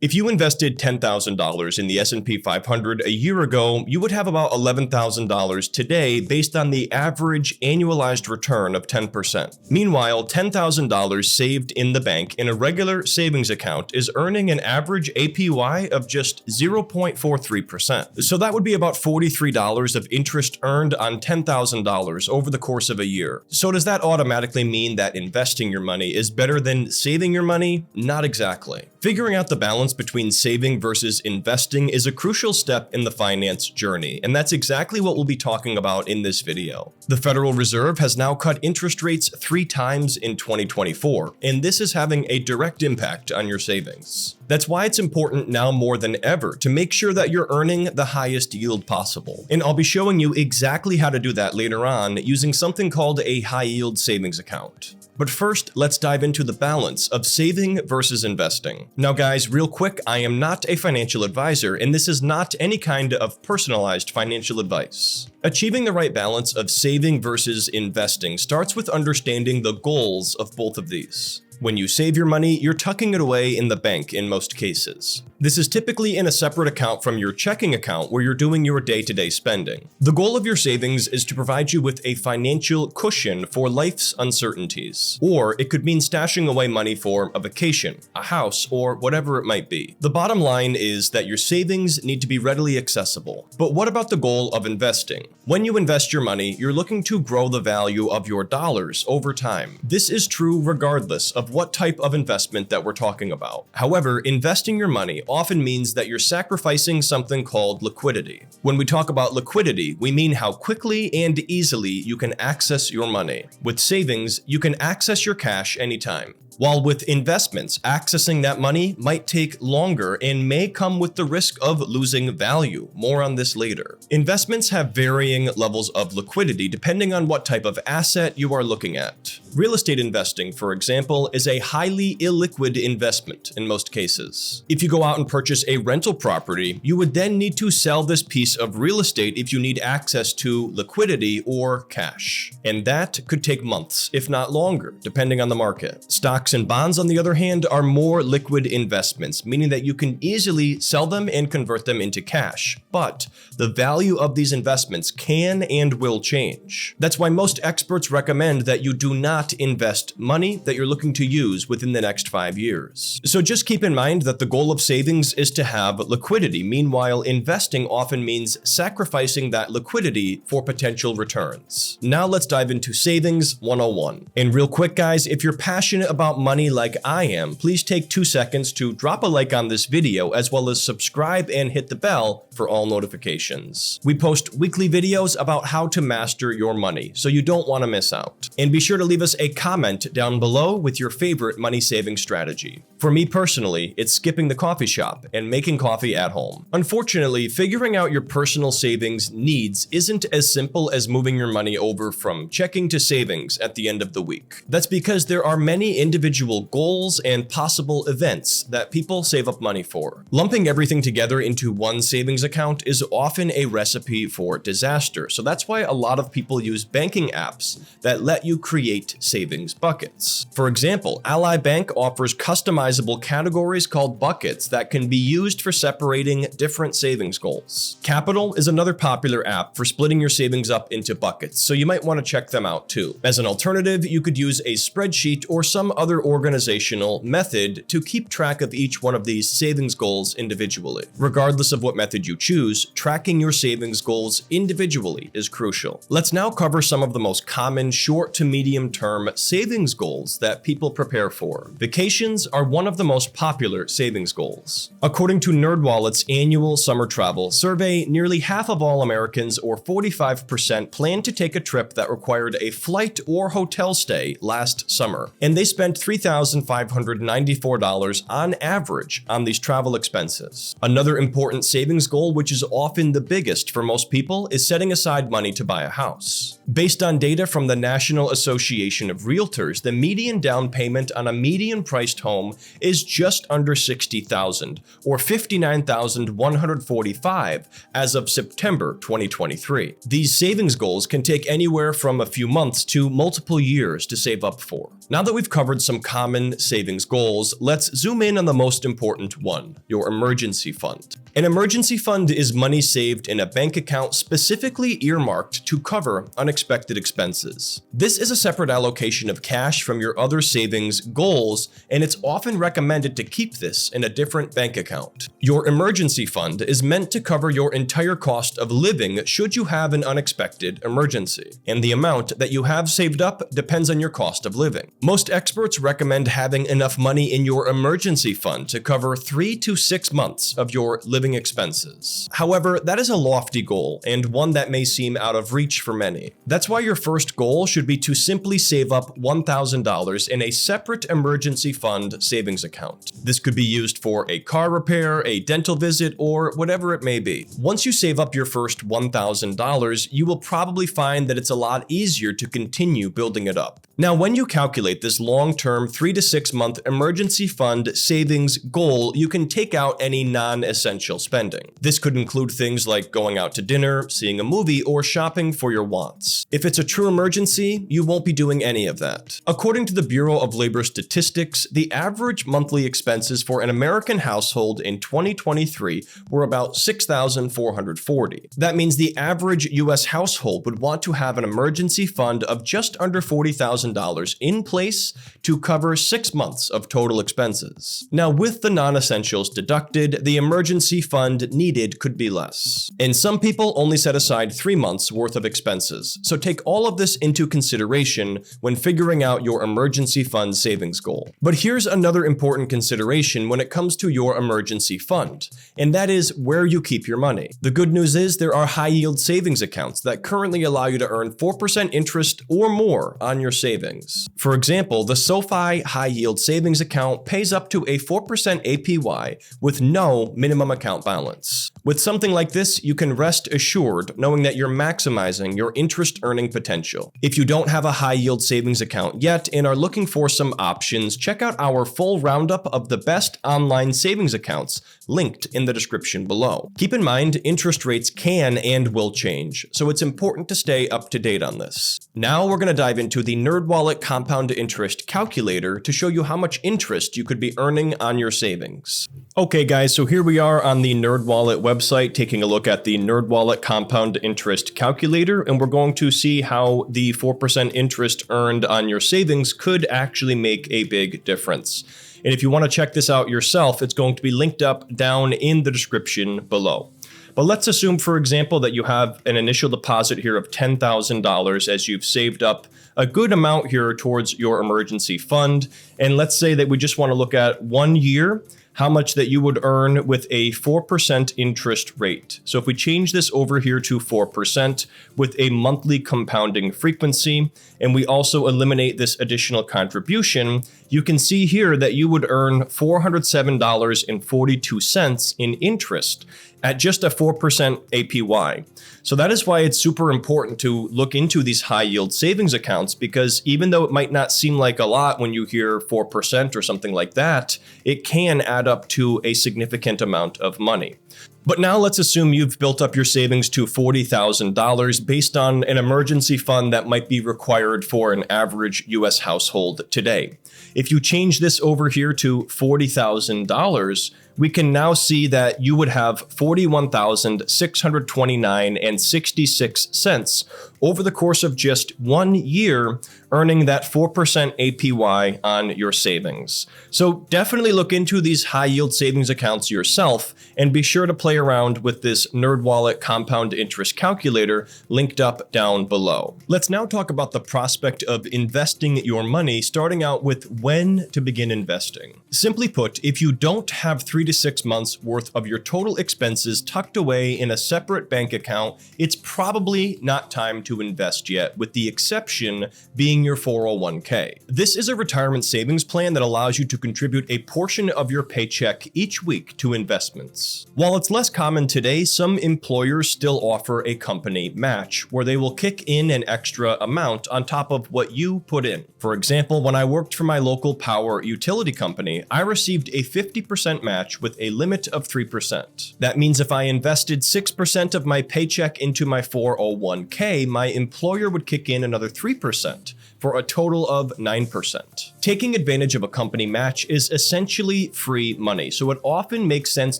If you invested $10,000 in the S&P 500 a year ago, you would have about $11,000 today based on the average annualized return of 10%. Meanwhile, $10,000 saved in the bank in a regular savings account is earning an average APY of just 0.43%. So that would be about $43 of interest earned on $10,000 over the course of a year. So does that automatically mean that investing your money is better than saving your money? Not exactly. Figuring out the balance between saving versus investing is a crucial step in the finance journey, and that's exactly what we'll be talking about in this video. The Federal Reserve has now cut interest rates 3 times in 2024, and this is having a direct impact on your savings. That's why it's important now more than ever to make sure that you're earning the highest yield possible. And I'll be showing you exactly how to do that later on using something called a high yield savings account. But first, let's dive into the balance of saving versus investing. Now guys, real quick, I am not a financial advisor, and this is not any kind of personalized financial advice. Achieving the right balance of saving versus investing starts with understanding the goals of both of these. When you save your money, you're tucking it away in the bank in most cases. This is typically in a separate account from your checking account where you're doing your day-to-day spending. The goal of your savings is to provide you with a financial cushion for life's uncertainties. Or it could mean stashing away money for a vacation, a house, or whatever it might be. The bottom line is that your savings need to be readily accessible. But what about the goal of investing? When you invest your money, you're looking to grow the value of your dollars over time. This is true regardless of what type of investment that we're talking about. However, investing your money often means that you're sacrificing something called liquidity. When we talk about liquidity, we mean how quickly and easily you can access your money. With savings, you can access your cash anytime. While with investments, accessing that money might take longer and may come with the risk of losing value. More on this later. Investments have varying levels of liquidity depending on what type of asset you are looking at. Real estate investing, for example, is a highly illiquid investment in most cases. If you go out and purchase a rental property, you would then need to sell this piece of real estate if you need access to liquidity or cash. And that could take months, if not longer, depending on the market. Stocks and bonds, on the other hand, are more liquid investments, meaning that you can easily sell them and convert them into cash. But the value of these investments can and will change. That's why most experts recommend that you do not invest money that you're looking to use within the next 5 years. So just keep in mind that the goal of savings is to have liquidity. Meanwhile, investing often means sacrificing that liquidity for potential returns. Now let's dive into Savings 101. And real quick, guys, if you're passionate about money like I am, please take 2 seconds to drop a like on this video as well as subscribe and hit the bell for all notifications. We post weekly videos about how to master your money, so you don't want to miss out. And be sure to leave us a comment down below with your favorite money saving strategy. For me personally, it's skipping the coffee shop and making coffee at home. Unfortunately, figuring out your personal savings needs isn't as simple as moving your money over from checking to savings at the end of the week. That's because there are many individual goals and possible events that people save up money for. Lumping everything together into one savings account is often a recipe for disaster, so that's why a lot of people use banking apps that let you create savings buckets. For example, Ally Bank offers customizable categories called buckets that can be used for separating different savings goals. Capital is another popular app for splitting your savings up into buckets, so you might want to check them out too. As an alternative, you could use a spreadsheet or some other organizational method to keep track of each one of these savings goals individually. Regardless of what method you choose, tracking your savings goals individually is crucial. Let's now cover some of the most common short to medium-term savings goals that people prepare for. Vacations are one of the most popular savings goals. According to NerdWallet's annual summer travel survey, nearly half of all Americans, or 45%, plan to take a trip that required a flight or hotel stay last summer, and they spent $3,594 on average on these travel expenses. Another important savings goal, which is often the biggest for most people, is setting aside money to buy a house. Based on data from the National Association of Realtors, the median down payment on a median-priced home is just under $60,000 or $59,145 as of September 2023. These savings goals can take anywhere from a few months to multiple years to save up for. Now that we've covered some common savings goals, let's zoom in on the most important one, your emergency fund. An emergency fund is money saved in a bank account specifically earmarked to cover unexpected expenses. This is a separate allocation of cash from your other savings goals, and it's often recommended to keep this in a different bank account. Your emergency fund is meant to cover your entire cost of living should you have an unexpected emergency, and the amount that you have saved up depends on your cost of living. Most experts recommend having enough money in your emergency fund to cover 3 to 6 months of your living expenses. However, that is a lofty goal and one that may seem out of reach for many. That's why your first goal should be to simply save up $1,000 in a separate emergency fund savings account. This could be used for a car repair, a dental visit, or whatever it may be. Once you save up your first $1,000, you will probably find that it's a lot easier to continue building it up. Now, when you calculate this long-term 3 to 6 month emergency fund savings goal, you can take out any non-essential spending. This could include things like going out to dinner, seeing a movie, or shopping for your wants. If it's a true emergency, you won't be doing any of that. According to the Bureau of Labor Statistics, the average monthly expenses for an American household in 2023 were about $6,440. That means the average US household would want to have an emergency fund of just under $40,000 in place to cover 6 months of total expenses. Now, with the non-essentials deducted, the emergency fund needed could be less. And some people only set aside 3 months worth of expenses, so take all of this into consideration when figuring out your emergency fund savings goal. But here's another important consideration when it comes to your emergency fund, and that is where you keep your money. The good news is there are high-yield savings accounts that currently allow you to earn 4% interest or more on your savings. For example, the SoFi High Yield Savings Account pays up to a 4% APY with no minimum account balance. With something like this, you can rest assured knowing that you're maximizing your interest earning potential. If you don't have a high yield savings account yet and are looking for some options, check out our full roundup of the best online savings accounts linked in the description below. Keep in mind, interest rates can and will change, so it's important to stay up to date on this. Now we're going to dive into the NerdWallet compound interest calculator to show you how much interest you could be earning on your savings. Okay guys, so here we are on the NerdWallet website taking a look at the NerdWallet compound interest calculator, and we're going to see how the 4% interest earned on your savings could actually make a big difference. And if you want to check this out yourself, it's going to be linked up down in the description below. But let's assume, for example, that you have an initial deposit here of $10,000 as you've saved up a good amount here towards your emergency fund. And let's say that we just want to look at 1 year, how much that you would earn with a 4% interest rate. So if we change this over here to 4% with a monthly compounding frequency, and we also eliminate this additional contribution, you can see here that you would earn $407.42 in interest at just a 4% APY. So that is why it's super important to look into these high yield savings accounts, because even though it might not seem like a lot when you hear 4% or something like that, it can add up to a significant amount of money. But now let's assume you've built up your savings to $40,000 based on an emergency fund that might be required for an average US household today. If you change this over here to $40,000, we can now see that you would have $41,629.66 over the course of just 1 year, earning that 4% APY on your savings. So definitely look into these high yield savings accounts yourself, and be sure to play around with this NerdWallet compound interest calculator linked up down below. Let's now talk about the prospect of investing your money, starting out with when to begin investing. Simply put, if you don't have 3 to to 6 months worth of your total expenses tucked away in a separate bank account, it's probably not time to invest yet, with the exception being your 401k. This is a retirement savings plan that allows you to contribute a portion of your paycheck each week to investments. While it's less common today, some employers still offer a company match where they will kick in an extra amount on top of what you put in. For example, when I worked for my local power utility company, I received a 50% match with a limit of 3%. That means if I invested 6% of my paycheck into my 401k, my employer would kick in another 3%. For a total of 9%. Taking advantage of a company match is essentially free money, so it often makes sense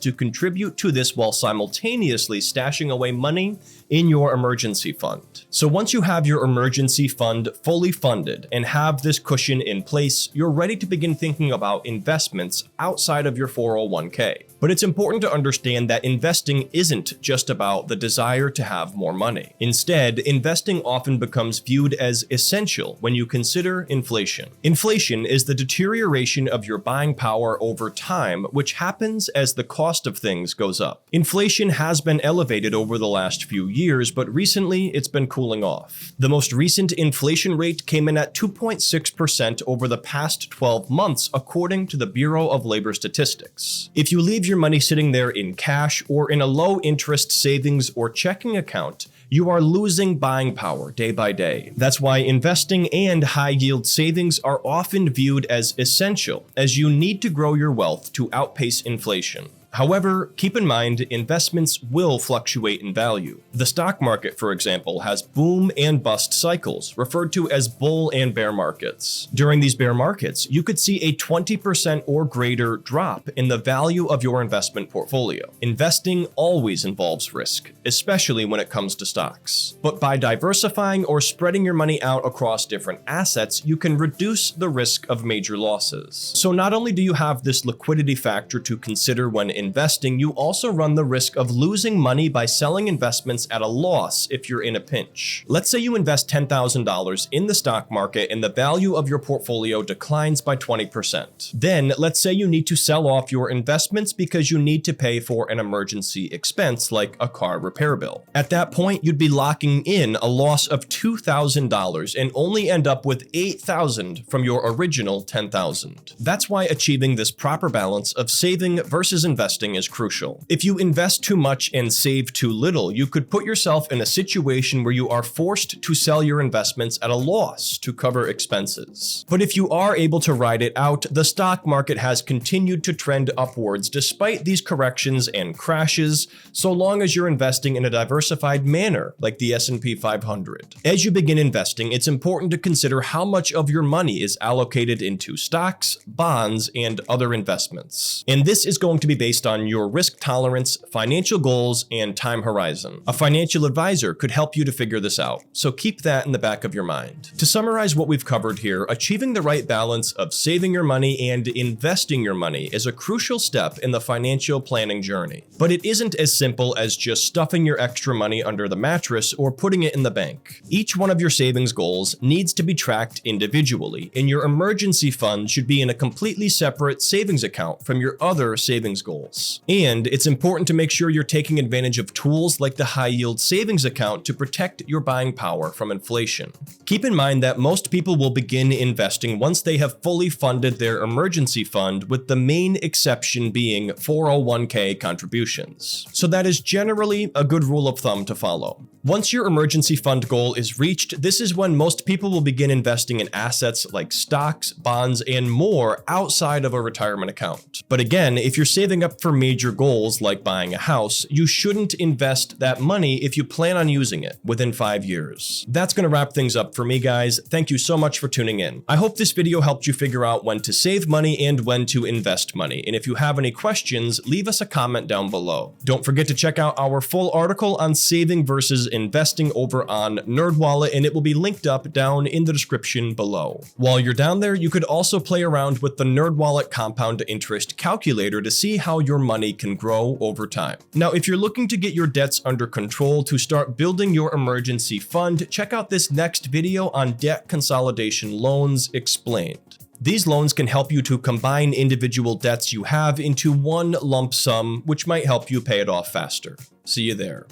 to contribute to this while simultaneously stashing away money in your emergency fund. So once you have your emergency fund fully funded and have this cushion in place, you're ready to begin thinking about investments outside of your 401k. But it's important to understand that investing isn't just about the desire to have more money. Instead, investing often becomes viewed as essential when you consider inflation. Inflation is the deterioration of your buying power over time, which happens as the cost of things goes up. Inflation has been elevated over the last few years, but recently it's been cooling off. The most recent inflation rate came in at 2.6% over the past 12 months, according to the Bureau of Labor Statistics. If you leave your money sitting there in cash or in a low-interest savings or checking account, you are losing buying power day by day. That's why investing and high-yield savings are often viewed as essential, as you need to grow your wealth to outpace inflation. However, keep in mind, investments will fluctuate in value. The stock market, for example, has boom and bust cycles, referred to as bull and bear markets. During these bear markets, you could see a 20% or greater drop in the value of your investment portfolio. Investing always involves risk, especially when it comes to stocks. But by diversifying or spreading your money out across different assets, you can reduce the risk of major losses. So not only do you have this liquidity factor to consider when investing, you also run the risk of losing money by selling investments at a loss if you're in a pinch. Let's say you invest $10,000 in the stock market and the value of your portfolio declines by 20%. Then, let's say you need to sell off your investments because you need to pay for an emergency expense like a car repair bill. At that point, you'd be locking in a loss of $2,000 and only end up with $8,000 from your original $10,000. That's why achieving this proper balance of saving versus investing is crucial. If you invest too much and save too little, you could put yourself in a situation where you are forced to sell your investments at a loss to cover expenses. But if you are able to ride it out, the stock market has continued to trend upwards despite these corrections and crashes, so long as you're investing in a diversified manner like the S&P 500. As you begin investing, it's important to consider how much of your money is allocated into stocks, bonds, and other investments. And this is going to be based on your risk tolerance, financial goals, and time horizon. A financial advisor could help you to figure this out, so keep that in the back of your mind. To summarize what we've covered here, achieving the right balance of saving your money and investing your money is a crucial step in the financial planning journey. But it isn't as simple as just stuffing your extra money under the mattress or putting it in the bank. Each one of your savings goals needs to be tracked individually, and your emergency fund should be in a completely separate savings account from your other savings goals. And it's important to make sure you're taking advantage of tools like the high-yield savings account to protect your buying power from inflation. Keep in mind that most people will begin investing once they have fully funded their emergency fund, with the main exception being 401k contributions. So that is generally a good rule of thumb to follow. Once your emergency fund goal is reached, this is when most people will begin investing in assets like stocks, bonds, and more outside of a retirement account. But again, if you're saving up for major goals like buying a house, you shouldn't invest that money if you plan on using it within 5 years. That's going to wrap things up for me, guys. Thank you so much for tuning in. I hope this video helped you figure out when to save money and when to invest money. And if you have any questions, leave us a comment down below. Don't forget to check out our full article on saving versus investing over on NerdWallet, and it will be linked up down in the description below. While you're down there, you could also play around with the NerdWallet compound interest calculator to see how your money can grow over time. Now, if you're looking to get your debts under control to start building your emergency fund, check out this next video on debt consolidation loans explained. These loans can help you to combine individual debts you have into one lump sum, which might help you pay it off faster. See you there.